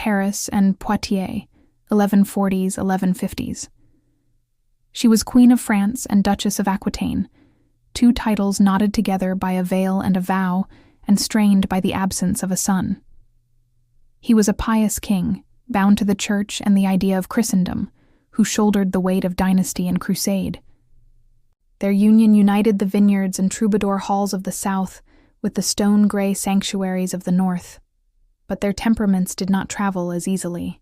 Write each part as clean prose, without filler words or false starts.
Paris and Poitiers, 1140s, 1150s. She was Queen of France and Duchess of Aquitaine, two titles knotted together by a veil and a vow and strained by the absence of a son. He was a pious king, bound to the church and the idea of Christendom, who shouldered the weight of dynasty and crusade. Their union united the vineyards and troubadour halls of the south with the stone-gray sanctuaries of the north, but their temperaments did not travel as easily.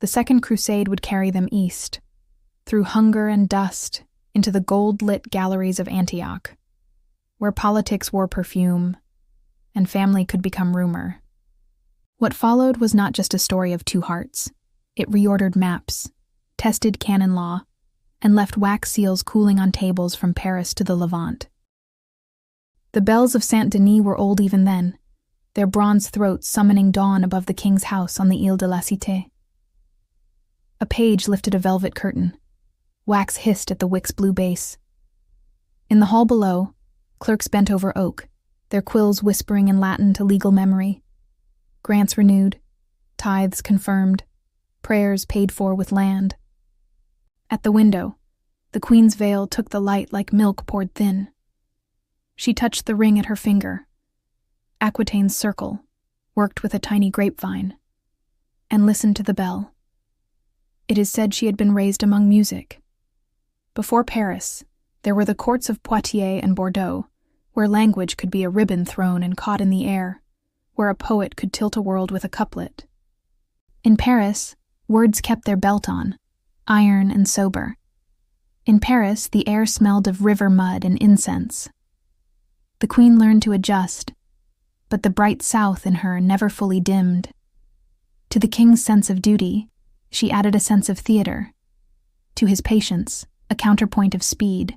The Second Crusade would carry them east, through hunger and dust, into the gold-lit galleries of Antioch, where politics wore perfume and family could become rumor. What followed was not just a story of two hearts. It reordered maps, tested canon law, and left wax seals cooling on tables from Paris to the Levant. The bells of Saint-Denis were old even then, their bronze throats summoning dawn above the king's house on the Ile de la Cité. A page lifted a velvet curtain. Wax hissed at the wick's blue base. In the hall below, clerks bent over oak, their quills whispering in Latin to legal memory. Grants renewed, tithes confirmed, prayers paid for with land. At the window, the queen's veil took the light like milk poured thin. She touched the ring at her finger, Aquitaine's circle, worked with a tiny grapevine, and listened to the bell. It is said she had been raised among music. Before Paris, there were the courts of Poitiers and Bordeaux, where language could be a ribbon thrown and caught in the air, where a poet could tilt a world with a couplet. In Paris, words kept their belt on, iron and sober. In Paris, the air smelled of river mud and incense. The queen learned to adjust, but the bright south in her never fully dimmed. To the king's sense of duty, she added a sense of theater. To his patience, a counterpoint of speed.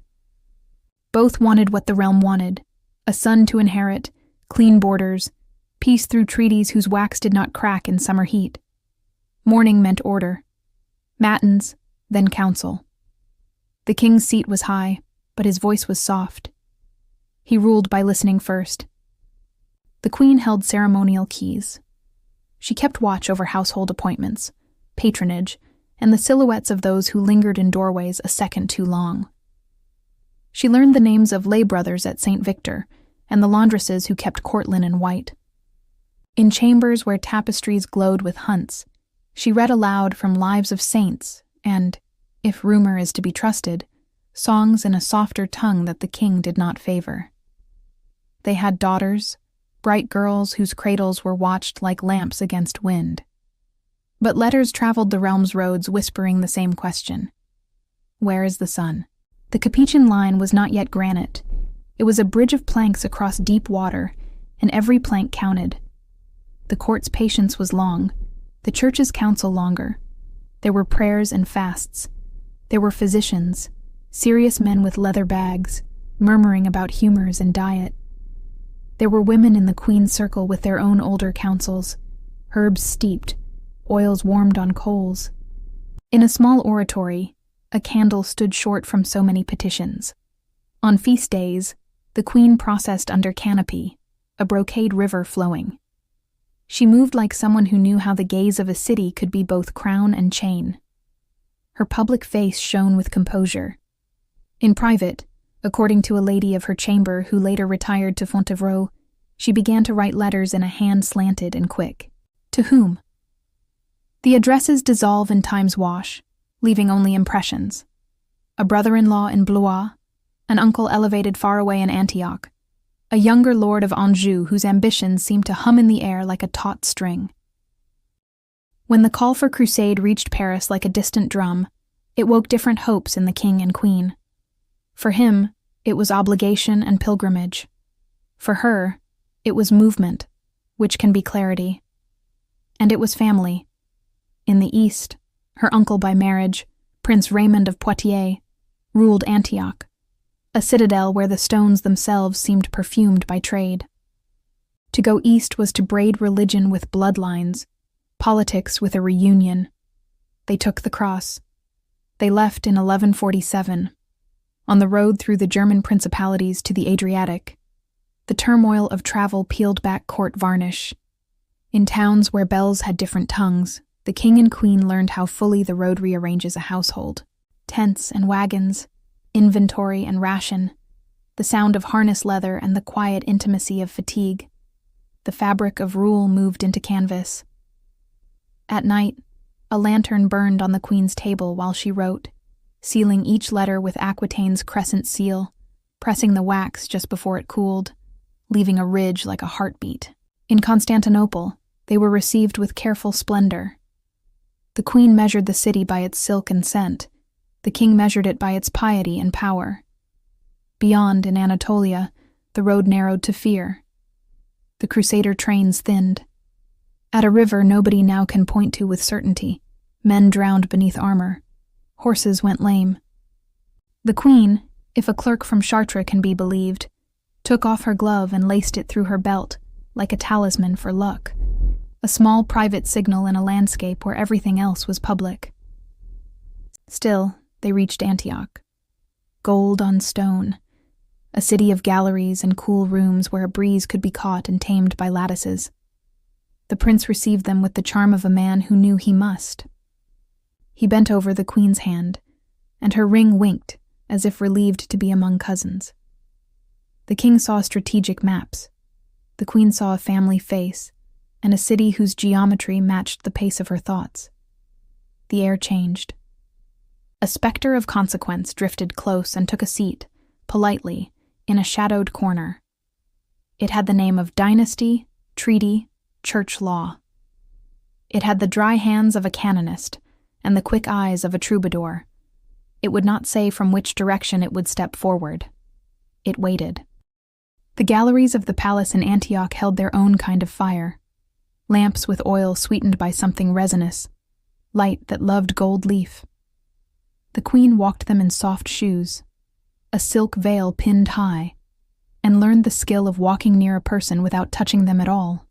Both wanted what the realm wanted, a son to inherit, clean borders, peace through treaties whose wax did not crack in summer heat. Morning meant order. Matins, then council. The king's seat was high, but his voice was soft. He ruled by listening first. The queen held ceremonial keys. She kept watch over household appointments, patronage, and the silhouettes of those who lingered in doorways a second too long. She learned the names of lay brothers at St. Victor and the laundresses who kept court linen white. In chambers where tapestries glowed with hunts, she read aloud from lives of saints and, if rumor is to be trusted, songs in a softer tongue that the king did not favor. They had daughters, bright girls whose cradles were watched like lamps against wind. But letters traveled the realm's roads whispering the same question. Where is the sun? The Capuchin line was not yet granite. It was a bridge of planks across deep water, and every plank counted. The court's patience was long, the church's counsel longer. There were prayers and fasts. There were physicians, serious men with leather bags, murmuring about humors and diet. There were women in the queen's circle with their own older counsels, herbs steeped, oils warmed on coals. In a small oratory, a candle stood short from so many petitions. On feast days, the queen processed under canopy, a brocade river flowing. She moved like someone who knew how the gaze of a city could be both crown and chain. Her public face shone with composure. In private, according to a lady of her chamber who later retired to Fontevraud, she began to write letters in a hand slanted and quick. To whom? The addresses dissolve in time's wash, leaving only impressions. A brother-in-law in Blois, an uncle elevated far away in Antioch, a younger lord of Anjou whose ambitions seemed to hum in the air like a taut string. When the call for crusade reached Paris like a distant drum, it woke different hopes in the king and queen. For him, it was obligation and pilgrimage. For her, it was movement, which can be clarity. And it was family. In the east, her uncle by marriage, Prince Raymond of Poitiers, ruled Antioch, a citadel where the stones themselves seemed perfumed by trade. To go east was to braid religion with bloodlines, politics with a reunion. They took the cross. They left in 1147, on the road through the German principalities to the Adriatic. The turmoil of travel peeled back court varnish. In towns where bells had different tongues, the king and queen learned how fully the road rearranges a household. Tents and wagons, inventory and ration, the sound of harness leather and the quiet intimacy of fatigue. The fabric of rule moved into canvas. At night, a lantern burned on the queen's table while she wrote, sealing each letter with Aquitaine's crescent seal, pressing the wax just before it cooled, leaving a ridge like a heartbeat. In Constantinople, they were received with careful splendor. The queen measured the city by its silk and scent. The king measured it by its piety and power. Beyond, in Anatolia, the road narrowed to fear. The crusader trains thinned. At a river nobody now can point to with certainty, men drowned beneath armor. Horses went lame. The queen, if a clerk from Chartres can be believed, took off her glove and laced it through her belt, like a talisman for luck, a small private signal in a landscape where everything else was public. Still, they reached Antioch. Gold on stone, a city of galleries and cool rooms where a breeze could be caught and tamed by lattices. The prince received them with the charm of a man who knew he must. He bent over the queen's hand, and her ring winked, as if relieved to be among cousins. The king saw strategic maps. The queen saw a family face, and a city whose geometry matched the pace of her thoughts. The air changed. A specter of consequence drifted close and took a seat, politely, in a shadowed corner. It had the name of dynasty, treaty, church law. It had the dry hands of a canonist and the quick eyes of a troubadour. It would not say from which direction it would step forward. It waited. The galleries of the palace in Antioch held their own kind of fire. Lamps with oil sweetened by something resinous, light that loved gold leaf. The queen walked them in soft shoes, a silk veil pinned high, and learned the skill of walking near a person without touching them at all.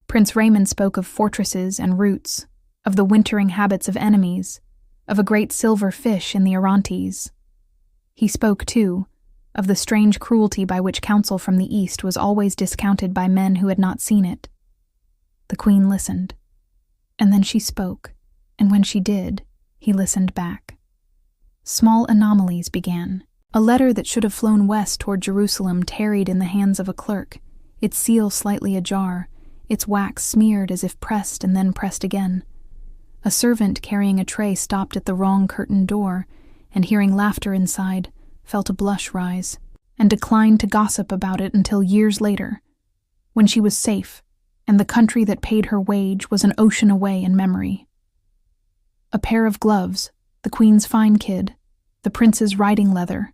Prince Raymond spoke of fortresses and routes, of the wintering habits of enemies, of a great silver fish in the Orontes. He spoke, too, of the strange cruelty by which counsel from the East was always discounted by men who had not seen it. The queen listened, and then she spoke, and when she did, he listened back. Small anomalies began. A letter that should have flown west toward Jerusalem tarried in the hands of a clerk, its seal slightly ajar, its wax smeared as if pressed and then pressed again. A servant carrying a tray stopped at the wrong curtained door, and hearing laughter inside, felt a blush rise, and declined to gossip about it until years later, when she was safe, and the country that paid her wage was an ocean away in memory. A pair of gloves, the queen's fine kid, the prince's riding leather,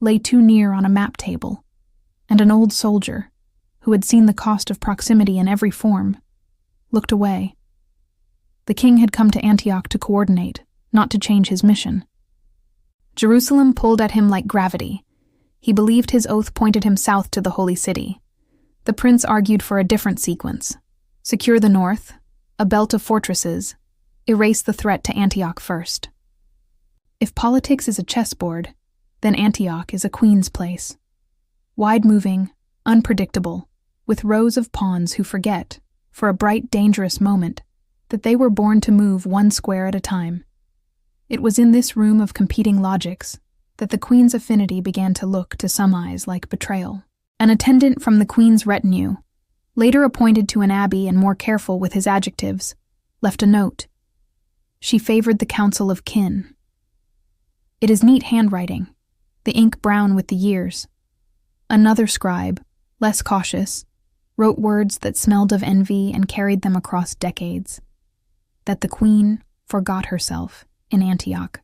lay too near on a map table, and an old soldier, who had seen the cost of proximity in every form, looked away. The king had come to Antioch to coordinate, not to change his mission. Jerusalem pulled at him like gravity. He believed his oath pointed him south to the Holy City. The prince argued for a different sequence. Secure the north, a belt of fortresses, erase the threat to Antioch first. If politics is a chessboard, then Antioch is a queen's place. Wide-moving, unpredictable, with rows of pawns who forget, for a bright, dangerous moment, that they were born to move one square at a time. It was in this room of competing logics that the queen's affinity began to look to some eyes like betrayal. An attendant from the queen's retinue, later appointed to an abbey and more careful with his adjectives, left a note. She favored the counsel of kin. It is neat handwriting, the ink brown with the years. Another scribe, less cautious, wrote words that smelled of envy and carried them across decades. That the queen forgot herself in Antioch.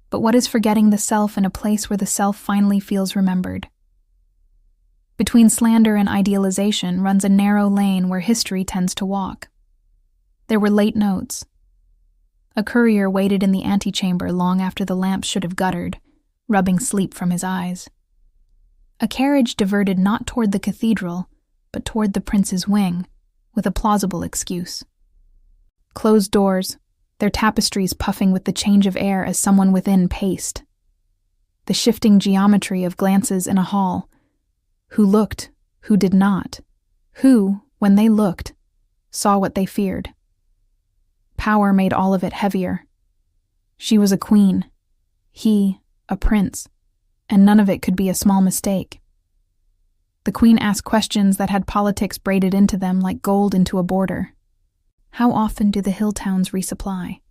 But what is forgetting the self in a place where the self finally feels remembered? Between slander and idealization runs a narrow lane where history tends to walk. There were late notes. A courier waited in the antechamber long after the lamps should have guttered, rubbing sleep from his eyes. A carriage diverted not toward the cathedral, but toward the prince's wing, with a plausible excuse. Closed doors, their tapestries puffing with the change of air as someone within paced. The shifting geometry of glances in a hall. Who looked, who did not. Who, when they looked, saw what they feared. Power made all of it heavier. She was a queen, he a prince, and none of it could be a small mistake. The queen asked questions that had politics braided into them like gold into a border. How often do the hill towns resupply?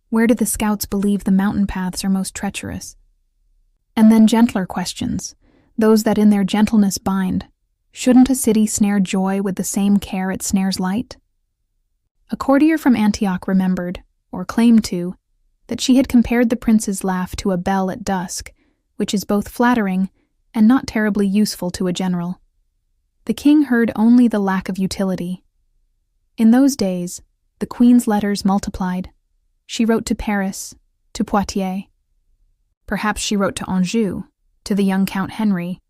Where do the scouts believe the mountain paths are most treacherous? And then gentler questions, those that in their gentleness bind. Shouldn't a city snare joy with the same care it snares light? A courtier from Antioch remembered, or claimed to, that she had compared the prince's laugh to a bell at dusk, which is both flattering and not terribly useful to a general. The king heard only the lack of utility. In those days, the queen's letters multiplied. She wrote to Paris, to Poitiers. Perhaps she wrote to Anjou, to the young Count Henry,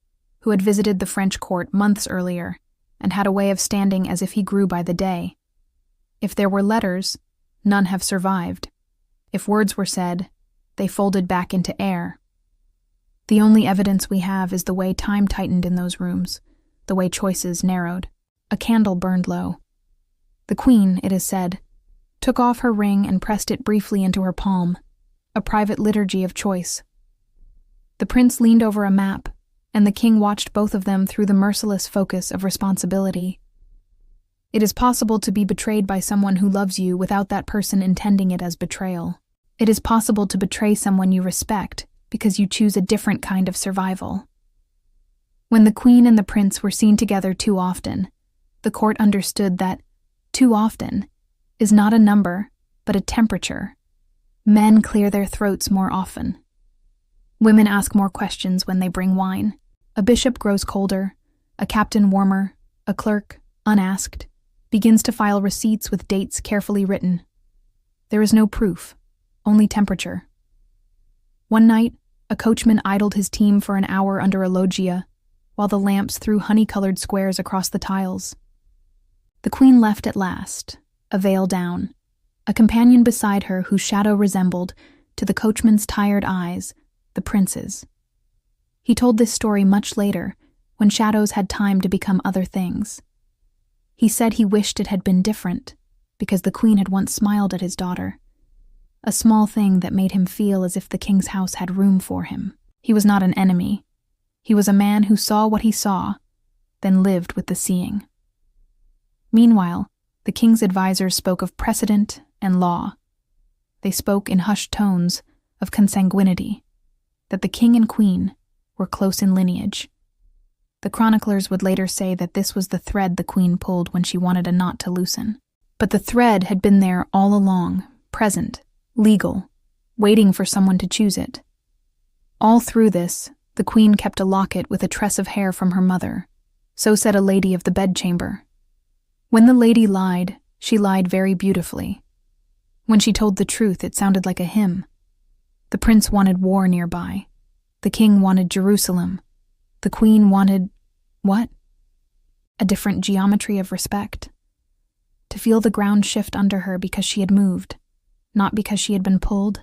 who had visited the French court months earlier and had a way of standing as if he grew by the day. If there were letters, none have survived. If words were said, they folded back into air. The only evidence we have is the way time tightened in those rooms, the way choices narrowed. A candle burned low. The queen, it is said, took off her ring and pressed it briefly into her palm, a private liturgy of choice. The prince leaned over a map, and the king watched both of them through the merciless focus of responsibility. It is possible to be betrayed by someone who loves you without that person intending it as betrayal. It is possible to betray someone you respect because you choose a different kind of survival. When the queen and the prince were seen together too often, the court understood that too often is not a number, but a temperature. Men clear their throats more often. Women ask more questions when they bring wine. A bishop grows colder, a captain warmer, a clerk, unasked, begins to file receipts with dates carefully written. There is no proof, only temperature. One night, a coachman idled his team for an hour under a loggia, while the lamps threw honey-colored squares across the tiles. The queen left at last, a veil down, a companion beside her whose shadow resembled, to the coachman's tired eyes, the prince's. He told this story much later, when shadows had time to become other things. He said he wished it had been different, because the queen had once smiled at his daughter. A small thing that made him feel as if the king's house had room for him. He was not an enemy. He was a man who saw what he saw, then lived with the seeing. Meanwhile, the king's advisors spoke of precedent and law. They spoke in hushed tones of consanguinity, that the king and queen were close in lineage. The chroniclers would later say that this was the thread the queen pulled when she wanted a knot to loosen. But the thread had been there all along, present, legal, waiting for someone to choose it. All through this, the queen kept a locket with a tress of hair from her mother. So said a lady of the bedchamber. When the lady lied, she lied very beautifully. When she told the truth, it sounded like a hymn. The prince wanted war nearby. The king wanted Jerusalem. The queen wanted, what? A different geometry of respect. To feel the ground shift under her because she had moved, not because she had been pulled.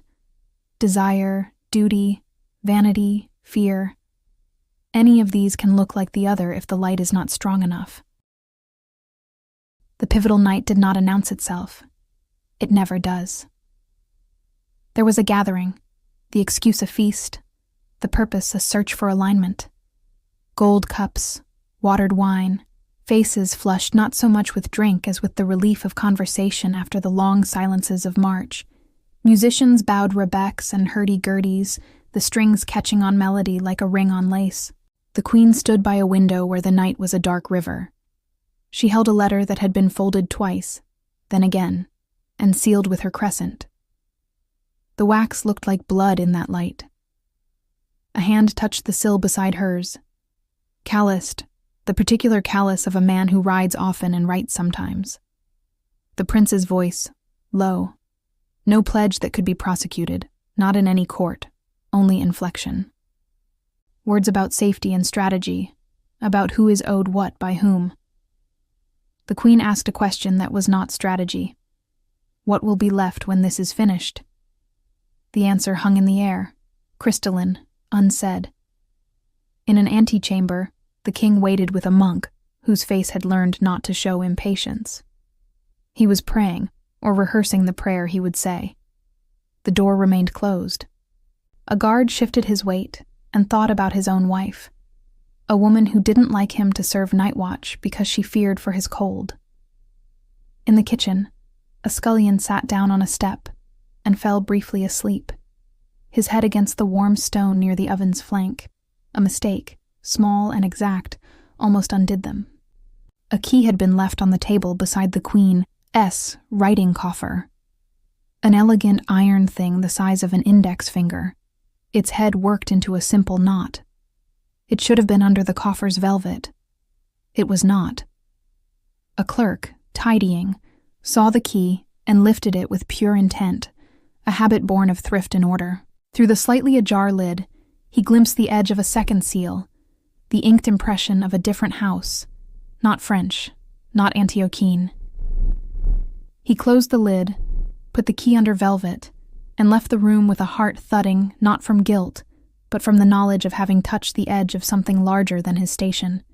Desire, duty, vanity, fear. Any of these can look like the other if the light is not strong enough. The pivotal night did not announce itself. It never does. There was a gathering, the excuse a feast, the purpose a search for alignment. Gold cups, watered wine, faces flushed not so much with drink as with the relief of conversation after the long silences of March. Musicians bowed rebecks and hurdy-gurdies, the strings catching on melody like a ring on lace. The queen stood by a window where the night was a dark river. She held a letter that had been folded twice, then again, and sealed with her crescent. The wax looked like blood in that light. A hand touched the sill beside hers. Calloused, the particular callous of a man who rides often and writes sometimes. The prince's voice, low. No pledge that could be prosecuted, not in any court, only inflection. Words about safety and strategy, about who is owed what by whom. The queen asked a question that was not strategy. What will be left when this is finished? The answer hung in the air, crystalline, unsaid. In an antechamber, the king waited with a monk, whose face had learned not to show impatience. He was praying, or rehearsing the prayer he would say. The door remained closed. A guard shifted his weight and thought about his own wife, a woman who didn't like him to serve night watch because she feared for his cold. In the kitchen, a scullion sat down on a step and fell briefly asleep, his head against the warm stone near the oven's flank. A mistake, small and exact, almost undid them. A key had been left on the table beside the Queen's writing coffer. An elegant iron thing the size of an index finger, its head worked into a simple knot. It should have been under the coffer's velvet. It was not. A clerk, tidying, saw the key and lifted it with pure intent, a habit born of thrift and order. Through the slightly ajar lid, he glimpsed the edge of a second seal, the inked impression of a different house, not French, not Antiochene. He closed the lid, put the key under velvet, and left the room with a heart thudding not from guilt, but from the knowledge of having touched the edge of something larger than his station.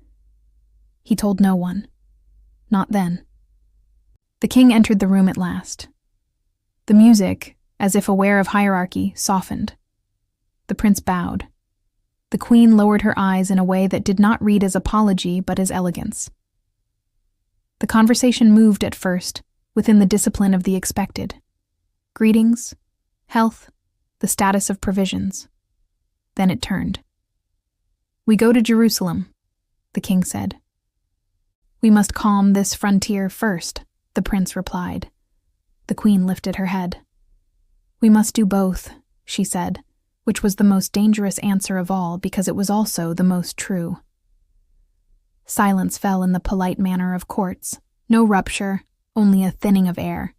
He told no one. Not then. The king entered the room at last. The music, as if aware of hierarchy, softened. The prince bowed. The queen lowered her eyes in a way that did not read as apology but as elegance. The conversation moved at first within the discipline of the expected. Greetings, health, the status of provisions. Then it turned. "We go to Jerusalem," the king said. "We must calm this frontier first," the prince replied. The queen lifted her head. "We must do both," she said, which was the most dangerous answer of all because it was also the most true. Silence fell in the polite manner of courts. No rupture, only a thinning of air.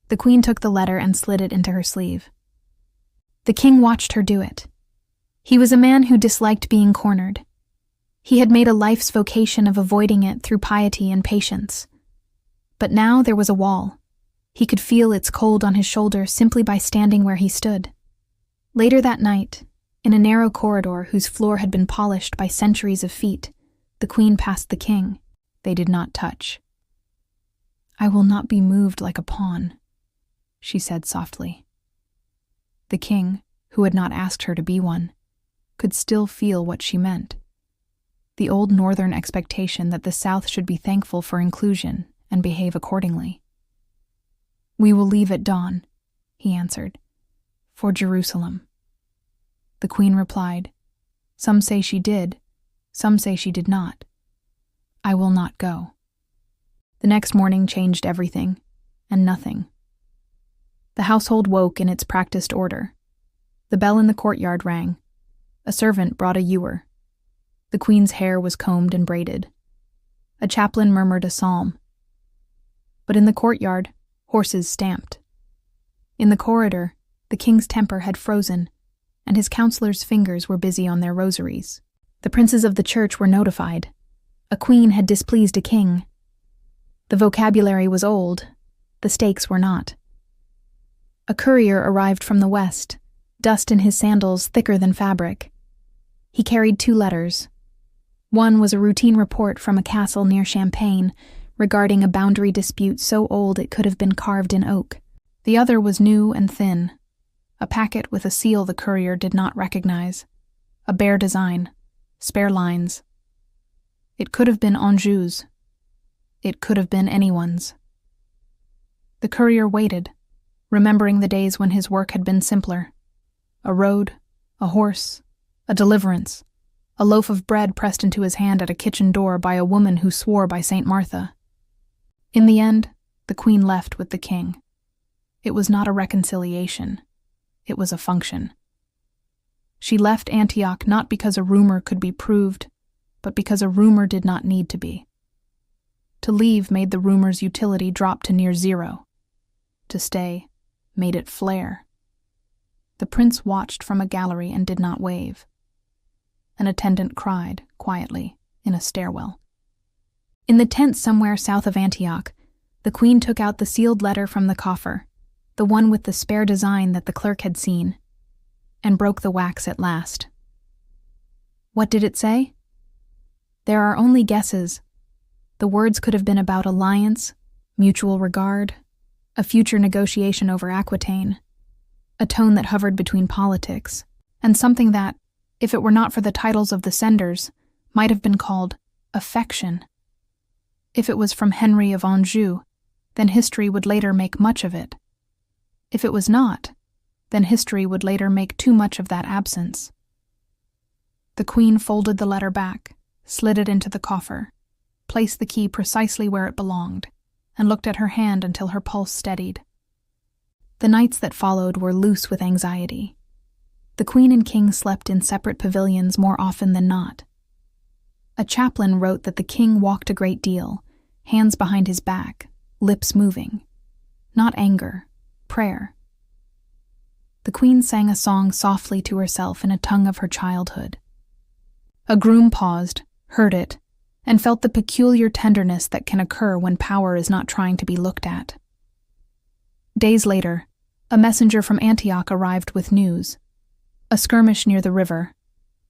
The queen took the letter and slid it into her sleeve. The king watched her do it. He was a man who disliked being cornered. He had made a life's vocation of avoiding it through piety and patience. But now there was a wall. He could feel its cold on his shoulder simply by standing where he stood. Later that night, in a narrow corridor whose floor had been polished by centuries of feet, the queen passed the king. They did not touch. "I will not be moved like a pawn," she said softly. The king, who had not asked her to be one, could still feel what she meant. The old northern expectation that the South should be thankful for inclusion and behave accordingly. "We will leave at dawn," he answered, "for Jerusalem." The queen replied, "Some say she did, some say she did not. I will not go." The next morning changed everything, and nothing. The household woke in its practiced order. The bell in the courtyard rang. A servant brought a ewer. The queen's hair was combed and braided. A chaplain murmured a psalm. But in the courtyard, horses stamped. In the corridor, the king's temper had frozen, and his counselors' fingers were busy on their rosaries. The princes of the church were notified. A queen had displeased a king. The vocabulary was old. The stakes were not. A courier arrived from the west, dust in his sandals thicker than fabric. He carried 2 letters. One was a routine report from a castle near Champagne regarding a boundary dispute so old it could have been carved in oak. The other was new and thin, a packet with a seal the courier did not recognize, a bare design, spare lines. It could have been Anjou's. It could have been anyone's. The courier waited, remembering the days when his work had been simpler. A road, a horse, a deliverance, a loaf of bread pressed into his hand at a kitchen door by a woman who swore by St. Martha. In the end, the queen left with the king. It was not a reconciliation. It was a function. She left Antioch not because a rumor could be proved, but because a rumor did not need to be. To leave made the rumor's utility drop to near zero. To stay made it flare. The prince watched from a gallery and did not wave. An attendant cried, quietly, in a stairwell. In the tent somewhere south of Antioch, the queen took out the sealed letter from the coffer, the one with the spare design that the clerk had seen, and broke the wax at last. What did it say? There are only guesses. The words could have been about alliance, mutual regard, a future negotiation over Aquitaine, a tone that hovered between politics, and something that, if it were not for the titles of the senders, might have been called affection. If it was from Henry of Anjou, then history would later make much of it. If it was not, then history would later make too much of that absence. The Queen folded the letter back, slid it into the coffer, placed the key precisely where it belonged, and looked at her hand until her pulse steadied. The nights that followed were loose with anxiety. The Queen and King slept in separate pavilions more often than not. A chaplain wrote that the King walked a great deal, hands behind his back, lips moving. Not anger, prayer. The Queen sang a song softly to herself in a tongue of her childhood. A groom paused, heard it, and felt the peculiar tenderness that can occur when power is not trying to be looked at. Days later, a messenger from Antioch arrived with news. A skirmish near the river,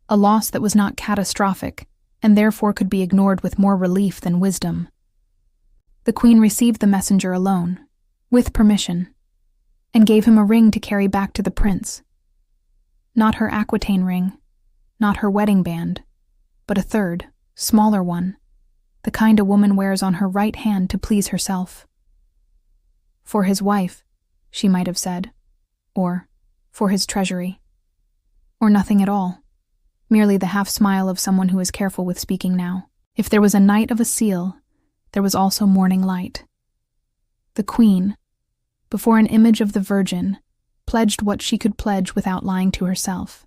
a loss that was not catastrophic, and therefore could be ignored with more relief than wisdom. The Queen received the messenger alone, with permission, and gave him a ring to carry back to the prince. Not her Aquitaine ring, not her wedding band, but a third, smaller one, the kind a woman wears on her right hand to please herself. For his wife, she might have said, or for his treasury. Or nothing at all, merely the half-smile of someone who is careful with speaking now. If there was a night of a seal, there was also morning light. The Queen, before an image of the Virgin, pledged what she could pledge without lying to herself.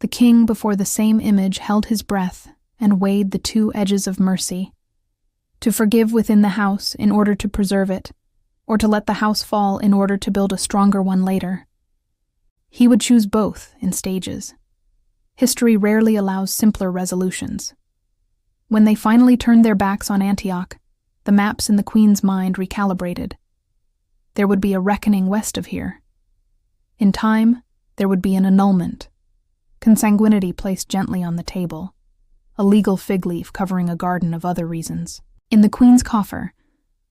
The King before the same image held his breath and weighed the two edges of mercy, to forgive within the house in order to preserve it, or to let the house fall in order to build a stronger one later. He would choose both in stages. History rarely allows simpler resolutions. When they finally turned their backs on Antioch, the maps in the Queen's mind recalibrated. There would be a reckoning west of here. In time, there would be an annulment, consanguinity placed gently on the table, a legal fig leaf covering a garden of other reasons. In the Queen's coffer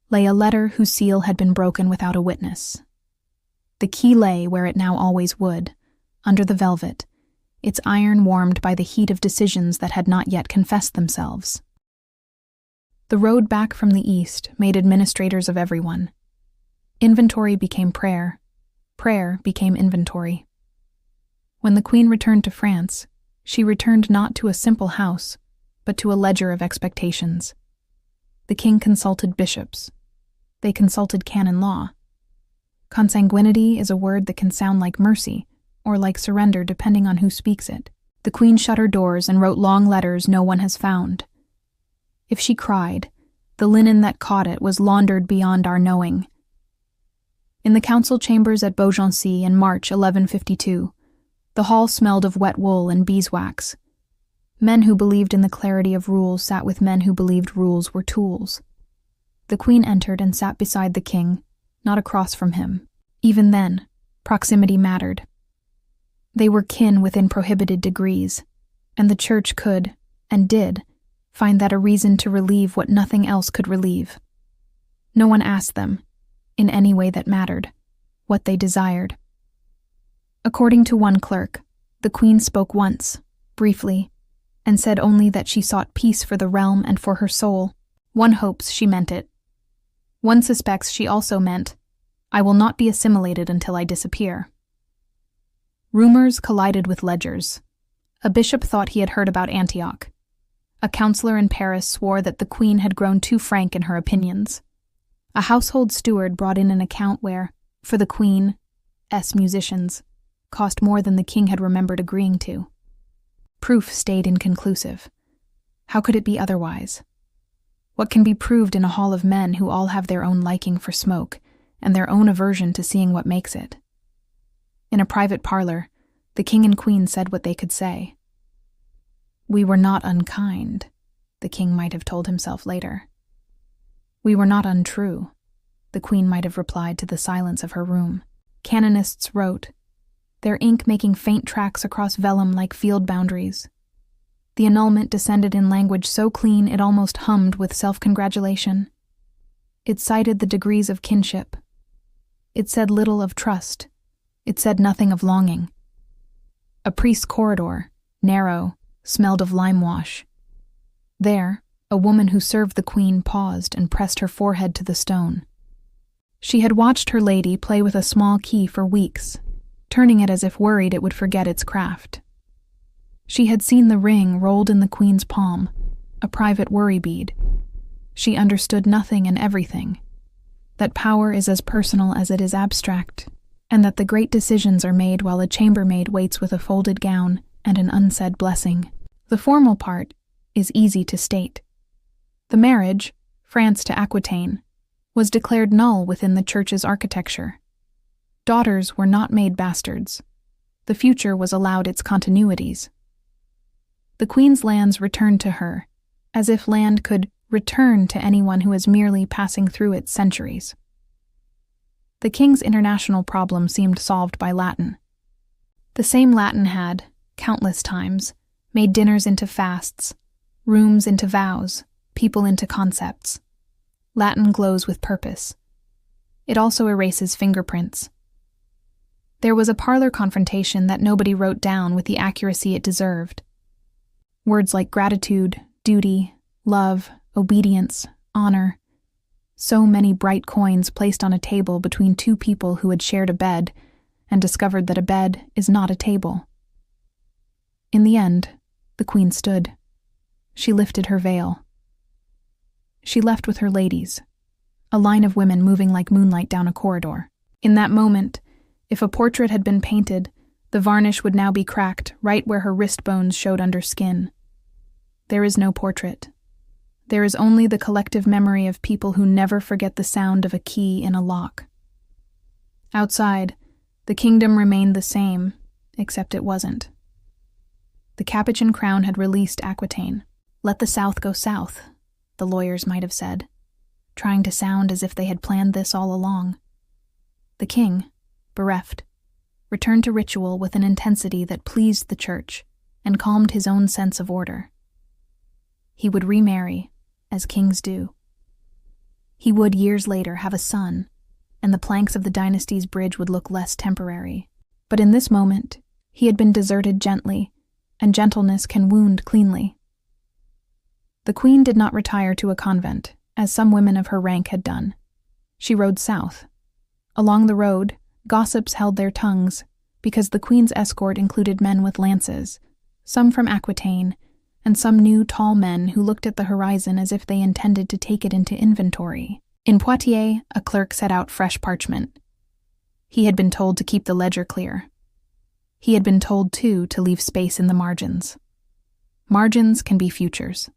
lay a letter whose seal had been broken without a witness. The key lay where it now always would, under the velvet, its iron warmed by the heat of decisions that had not yet confessed themselves. The road back from the east made administrators of everyone. Inventory became prayer. Prayer became inventory. When the Queen returned to France, she returned not to a simple house, but to a ledger of expectations. The King consulted bishops. They consulted canon law. Consanguinity is a word that can sound like mercy, or like surrender depending on who speaks it. The Queen shut her doors and wrote long letters no one has found. If she cried, the linen that caught it was laundered beyond our knowing. In the council chambers at Beaugency in March 1152, the hall smelled of wet wool and beeswax. Men who believed in the clarity of rules sat with men who believed rules were tools. The Queen entered and sat beside the King, not across from him. Even then, proximity mattered. They were kin within prohibited degrees, and the Church could, and did, find that a reason to relieve what nothing else could relieve. No one asked them, in any way that mattered, what they desired. According to one clerk, the Queen spoke once, briefly, and said only that she sought peace for the realm and for her soul. One hopes she meant it. One suspects she also meant, I will not be assimilated until I disappear. Rumors collided with ledgers. A bishop thought he had heard about Antioch. A counselor in Paris swore that the Queen had grown too frank in her opinions. A household steward brought in an account where, for the Queen's musicians, cost more than the King had remembered agreeing to. Proof stayed inconclusive. How could it be otherwise? What can be proved in a hall of men who all have their own liking for smoke and their own aversion to seeing what makes it? In a private parlor, the King and Queen said what they could say. We were not unkind, the King might have told himself later. We were not untrue, the Queen might have replied to the silence of her room. Canonists wrote, their ink making faint tracks across vellum like field boundaries. The annulment descended in language so clean it almost hummed with self-congratulation. It cited the degrees of kinship. It said little of trust. It said nothing of longing. A priest's corridor, narrow, smelled of lime wash. There, a woman who served the queen paused and pressed her forehead to the stone. She had watched her lady play with a small key for weeks, turning it as if worried it would forget its craft. She had seen the ring rolled in the queen's palm, a private worry bead. She understood nothing and everything, that power is as personal as it is abstract, and that the great decisions are made while a chambermaid waits with a folded gown and an unsaid blessing. The formal part is easy to state. The marriage, France to Aquitaine, was declared null within the church's architecture. Daughters were not made bastards. The future was allowed its continuities. The queen's lands returned to her, as if land could return to anyone who is merely passing through its centuries. The king's international problem seemed solved by Latin. The same Latin had, countless times, made dinners into fasts, rooms into vows, people into concepts. Latin glows with purpose. It also erases fingerprints. There was a parlor confrontation that nobody wrote down with the accuracy it deserved. Words like gratitude, duty, love, obedience, honor. So many bright coins placed on a table between two people who had shared a bed and discovered that a bed is not a table. In the end, the queen stood. She lifted her veil. She left with her ladies, a line of women moving like moonlight down a corridor. In that moment, if a portrait had been painted, the varnish would now be cracked right where her wrist bones showed under skin. There is no portrait. There is only the collective memory of people who never forget the sound of a key in a lock. Outside, the kingdom remained the same, except it wasn't. The Capuchin crown had released Aquitaine. Let the South go south, the lawyers might have said, trying to sound as if they had planned this all along. The king, bereft, returned to ritual with an intensity that pleased the church and calmed his own sense of order. He would remarry, as kings do. He would, years later, have a son, and the planks of the dynasty's bridge would look less temporary. But in this moment, he had been deserted gently, and gentleness can wound cleanly. The queen did not retire to a convent, as some women of her rank had done. She rode south. Along the road, gossips held their tongues, because the queen's escort included men with lances, some from Aquitaine, and some new tall men who looked at the horizon as if they intended to take it into inventory. In Poitiers, a clerk set out fresh parchment. He had been told to keep the ledger clear. He had been told, too, to leave space in the margins. Margins can be futures.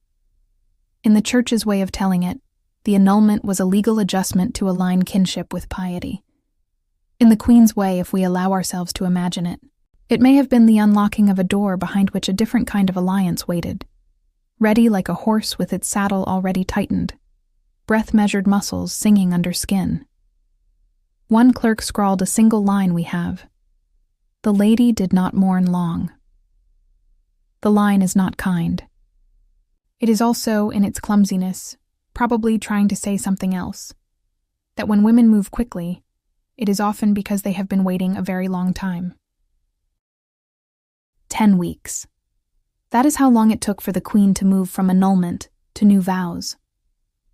In the church's way of telling it, the annulment was a legal adjustment to align kinship with piety. In the queen's way, if we allow ourselves to imagine it, it may have been the unlocking of a door behind which a different kind of alliance waited, ready like a horse with its saddle already tightened, breath-measured muscles singing under skin. One clerk scrawled a single line we have. The lady did not mourn long. The line is not kind. It is also, in its clumsiness, probably trying to say something else, that when women move quickly, it is often because they have been waiting a very long time. 10 weeks. That is how long it took for the queen to move from annulment to new vows.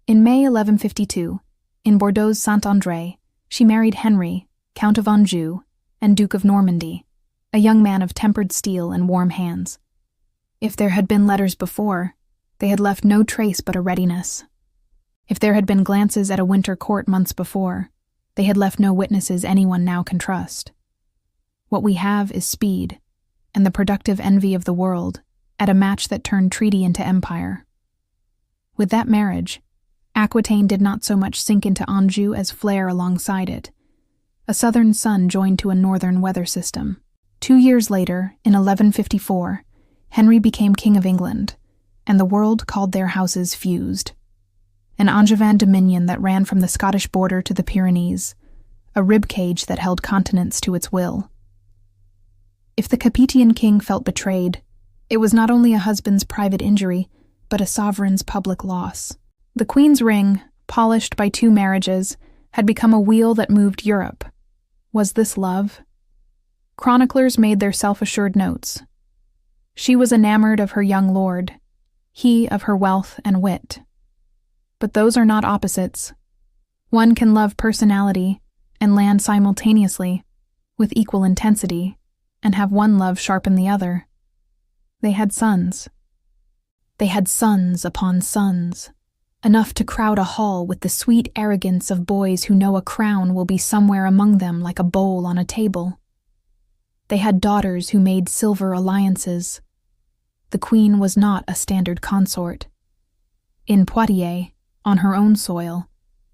In May 1152, in Bordeaux's Saint-André, she married Henry, Count of Anjou, and Duke of Normandy, a young man of tempered steel and warm hands. If there had been letters before, they had left no trace but a readiness. If there had been glances at a winter court months before, they had left no witnesses anyone now can trust. What we have is speed, and the productive envy of the world, at a match that turned treaty into empire. With that marriage, Aquitaine did not so much sink into Anjou as flare alongside it. A southern sun joined to a northern weather system. 2 years later, in 1154, Henry became King of England, and the world called their houses fused. An Angevin dominion that ran from the Scottish border to the Pyrenees, a ribcage that held continents to its will. If the Capetian king felt betrayed, it was not only a husband's private injury, but a sovereign's public loss. The queen's ring, polished by 2 marriages, had become a wheel that moved Europe. Was this love? Chroniclers made their self-assured notes. She was enamored of her young lord, he of her wealth and wit. But those are not opposites. One can love personality and land simultaneously, with equal intensity, and have one love sharpen the other. They had sons. They had sons upon sons, enough to crowd a hall with the sweet arrogance of boys who know a crown will be somewhere among them like a bowl on a table. They had daughters who made silver alliances. The queen was not a standard consort. In Poitiers, on her own soil,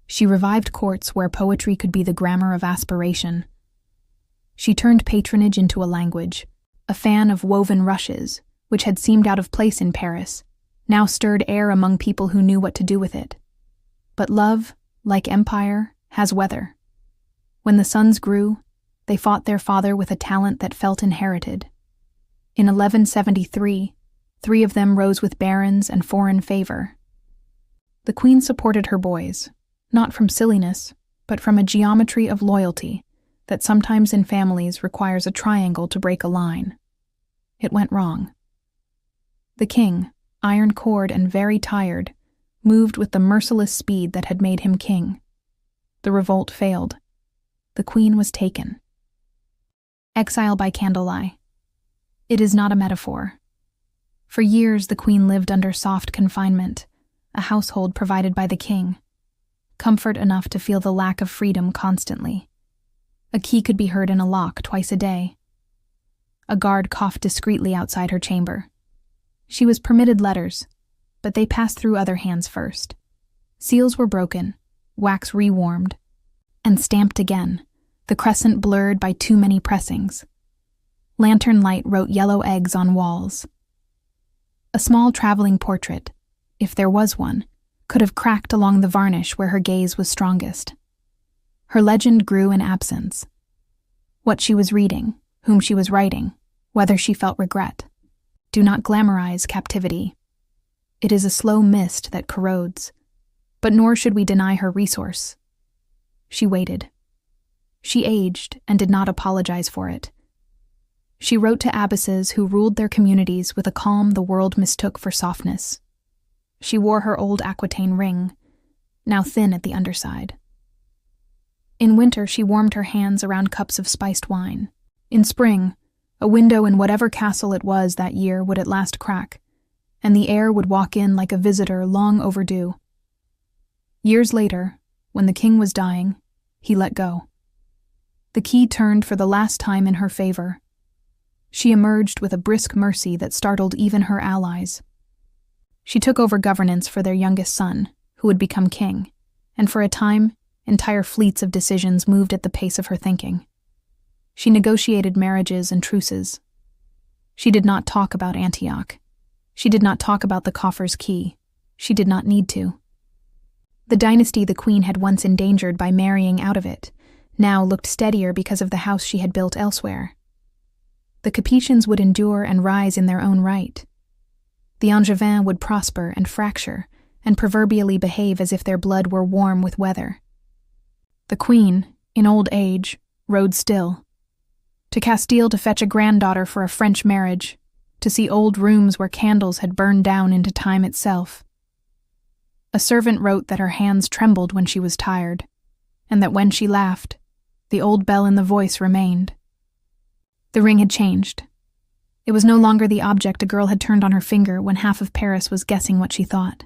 she revived courts where poetry could be the grammar of aspiration. She turned patronage into a language. A fan of woven rushes, which had seemed out of place in Paris, now stirred air among people who knew what to do with it. But love, like empire, has weather. When the sons grew, they fought their father with a talent that felt inherited. In 1173, 3 of them rose with barons and foreign favor. The queen supported her boys, not from silliness, but from a geometry of loyalty that sometimes in families requires a triangle to break a line. It went wrong. The king, iron-cored and very tired, moved with the merciless speed that had made him king. The revolt failed. The queen was taken. Exile by candlelight. It is not a metaphor. For years the queen lived under soft confinement, a household provided by the king. Comfort enough to feel the lack of freedom constantly. A key could be heard in a lock twice a day. A guard coughed discreetly outside her chamber. She was permitted letters, but they passed through other hands first. Seals were broken, wax rewarmed, and stamped again, the crescent blurred by too many pressings. Lantern light wrote yellow eggs on walls. A small traveling portrait, if there was one, could have cracked along the varnish where her gaze was strongest. Her legend grew in absence. What she was reading, whom she was writing, whether she felt regret. Do not glamorize captivity. It is a slow mist that corrodes, but nor should we deny her resource. She waited. She aged and did not apologize for it. She wrote to abbesses who ruled their communities with a calm the world mistook for softness. She wore her old Aquitaine ring, now thin at the underside. In winter, she warmed her hands around cups of spiced wine. In spring, a window in whatever castle it was that year would at last crack, and the air would walk in like a visitor long overdue. Years later, when the king was dying, he let go. The key turned for the last time in her favor. She emerged with a brisk mercy that startled even her allies. She took over governance for their youngest son, who would become king, and for a time, entire fleets of decisions moved at the pace of her thinking. She negotiated marriages and truces. She did not talk about Antioch. She did not talk about the coffer's key. She did not need to. The dynasty the queen had once endangered by marrying out of it now looked steadier because of the house she had built elsewhere. The Capetians would endure and rise in their own right. The Angevins would prosper and fracture, and proverbially behave as if their blood were warm with weather. The queen, in old age, rode still. To Castile to fetch a granddaughter for a French marriage, to see old rooms where candles had burned down into time itself. A servant wrote that her hands trembled when she was tired, and that when she laughed, the old bell in the voice remained. The ring had changed. It was no longer the object a girl had turned on her finger when half of Paris was guessing what she thought.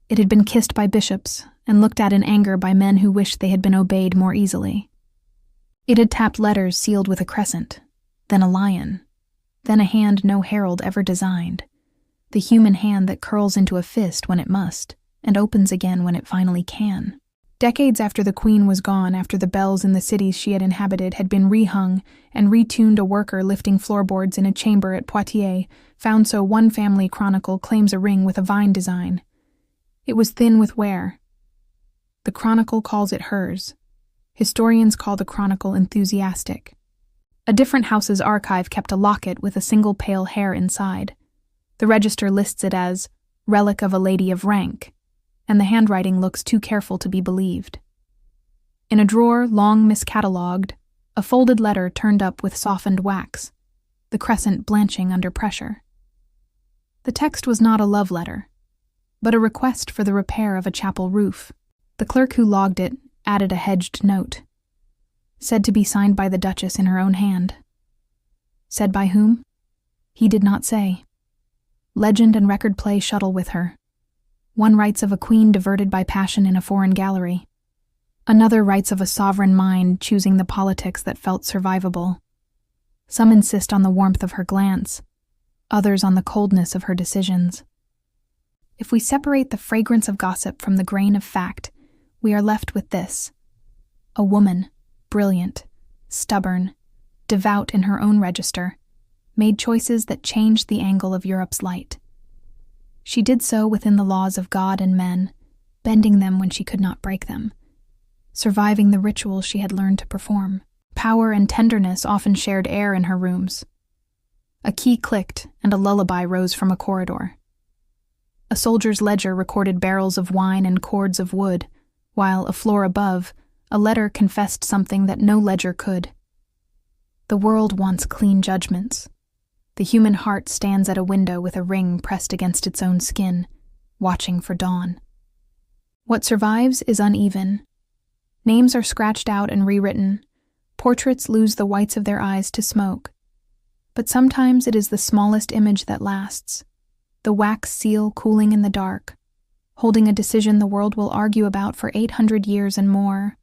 It had been kissed by bishops and looked at in anger by men who wished they had been obeyed more easily. It had tapped letters sealed with a crescent, then a lion, then a hand no herald ever designed, the human hand that curls into a fist when it must, and opens again when it finally can. Decades after the queen was gone, after the bells in the cities she had inhabited had been rehung and retuned, a worker lifting floorboards in a chamber at Poitiers found so one family chronicle claims a ring with a vine design. It was thin with wear. The chronicle calls it hers. Historians call the chronicle enthusiastic. A different house's archive kept a locket with a single pale hair inside. The register lists it as relic of a lady of rank, and the handwriting looks too careful to be believed. In a drawer long miscatalogued, a folded letter turned up with softened wax, the crescent blanching under pressure. The text was not a love letter, but a request for the repair of a chapel roof. The clerk who logged it added a hedged note, said to be signed by the Duchess in her own hand. Said by whom? He did not say. Legend and record play shuttle with her. One writes of a queen diverted by passion in a foreign gallery. Another writes of a sovereign mind choosing the politics that felt survivable. Some insist on the warmth of her glance, others on the coldness of her decisions. If we separate the fragrance of gossip from the grain of fact, we are left with this: a woman, brilliant, stubborn, devout in her own register, made choices that changed the angle of Europe's light. She did so within the laws of God and men, bending them when she could not break them, surviving the rituals she had learned to perform. Power and tenderness often shared air in her rooms. A key clicked, and a lullaby rose from a corridor. A soldier's ledger recorded barrels of wine and cords of wood, while, a floor above, a letter confessed something that no ledger could. The world wants clean judgments. The human heart stands at a window with a ring pressed against its own skin, watching for dawn. What survives is uneven. Names are scratched out and rewritten. Portraits lose the whites of their eyes to smoke. But sometimes it is the smallest image that lasts, the wax seal cooling in the dark, holding a decision the world will argue about for 800 years and more.